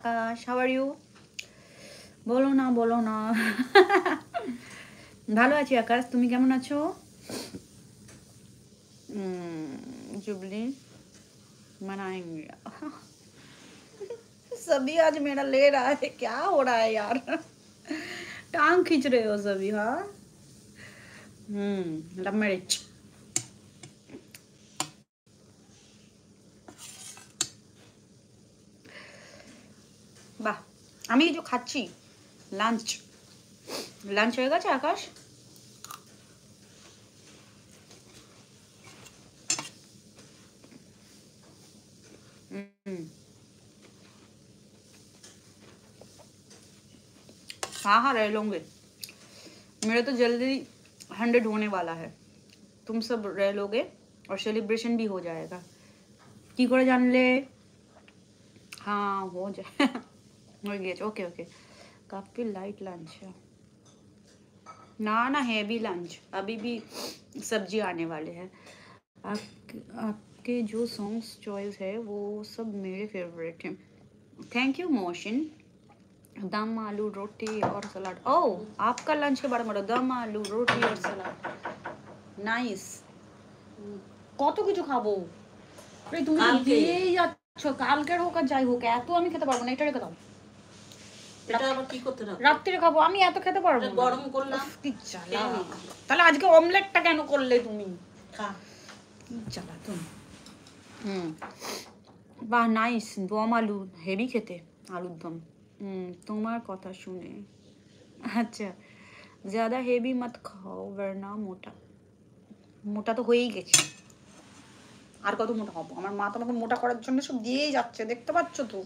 Akash, how are you? বলো না বলো না। ভালো আছি আকাশ, তুমি কেমন আছো? जुबली मनाएंगे। सभी आज मेरा ले रहा है, क्या हो रहा है यार? टांग खींच रहे हो सभी। हाँ लव मैरिज। বাহ, আমি এই যে খাচ্ছি লাঞ্চ। লাঞ্চ হয়ে গেছে আকাশ? हाँ हाँ रह लोगे, मेरा तो जल्दी 100 होने वाला है। तुम सब रह लोगे और सेलिब्रेशन भी हो जाएगा। की करे जानले? हाँ हो जाए। हो गया। ओके ओके, काफ़ी लाइट लंच है ना ना, हैवी लंच। अभी भी सब्जी आने वाले हैं। आपके जो सॉन्ग्स चॉइस है वो सब मेरे फेवरेट हैं। Thank you motion. दम आलू रोटी और सलाद। ओह, आपका लंच के बारे में दम आलू रोटी और सलाद, नाइस। কত কিছু খাবো রে, তুমি দিয়েই যাচ্ছ। কালকের হোক আর যাই হোক, এত আমি খেতে পারবো না। এটা রেখে দাও, এটা আবার কি করতে রাখো? রাত্রিরে খাবো, আমি এত খেতে পারবো না। গরম করলাম, কি জ্বালা। তাহলে আজকে অমলেটটা কেন করলে তুমি? খা, কি জ্বালা তুমি। বাহ নাইস। দম আলু হেভি খেতে, আলুর দম। তোমার কথা শুনে। আচ্ছা, ज़्यादा হেভি মত খাও वरना মোটা। মোটা তো হয়েই গেছে, আর কত মোটা হবো? আমার মা তো আমাকে মোটা করার জন্য সব দিয়েই যাচ্ছে, দেখতে পাচ্ছ তো।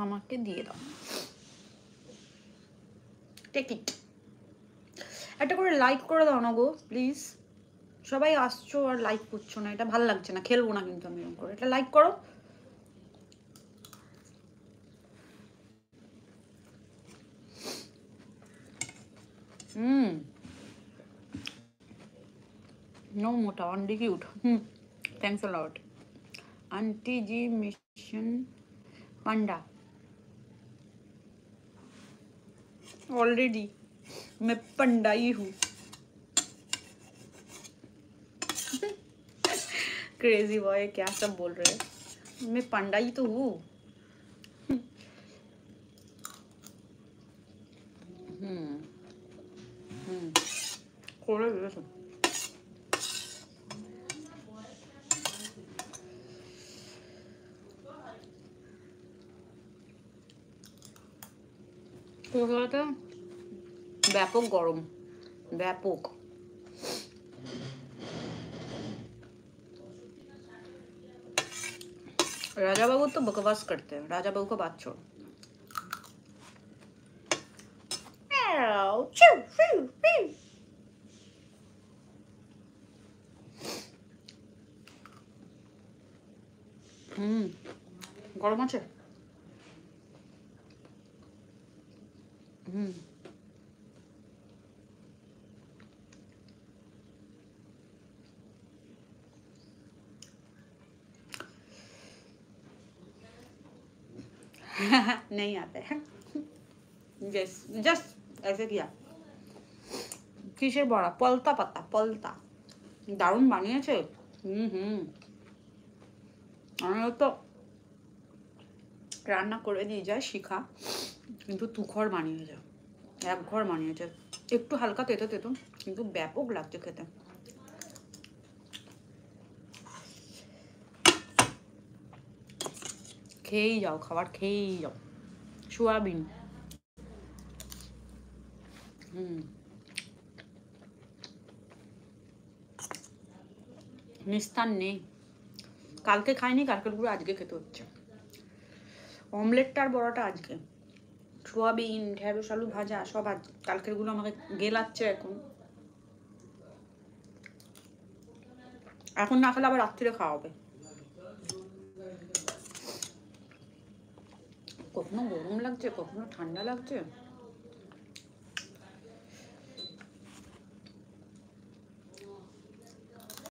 আমাকে দিয়ে দাও, টেক ইট। একটা করে লাইক করে দাও না গো প্লিজ। সবাই আসছো আর লাইক করছো না, এটা ভালো লাগছে না। খেলবো না কিন্তু আমি এরকম করে। এটা লাইক করো। नो मोटा only cute. Thanks a lot aunty ji. Mission panda already मैं पंडा ही हूँ। क्रेजी बॉय क्या सब बोल रहे हैं, मैं पंडा ही तो हूँ। করে দিয়েছো। কলকাতা ব্যাপক গরম, ব্যাপক। राजा बाबू तो बकवास करते हैं, राजा बाबू का बात छोड़। গরম আছে। नहीं आते हैं। जस्ट ऐसे किया। কিসের বড়া? পলতা পাতা, পলতা। দারুণ বানিয়েছে। আমি তো রান্না করে দিয়ে যায় শিখা, কিন্তু তুখর বানিয়ে যায়, এক ঘর বানিয়েছে। একটু হালকা তেতো তেতো, কিন্তু ব্যাপক লাগছে খেতে। খেয়েই যাও, খাবার খেয়েই যাও। সোয়াবিন। নিস্তার নেই। কালকে খাইনি, কালকের গুলো আজকে খেতে হচ্ছে। অমলেটটা আর বড়াটা আজকে। সোয়াবিন, ঢেঁড়স আলু ভাজা সব আজ। কালকের গুলো আমাকে গেলাচ্ছে এখন। এখন না খেলে আবার রাত্রিরে খাওয়া হবে। কখনো গরম লাগছে, কখনো ঠান্ডা লাগছে।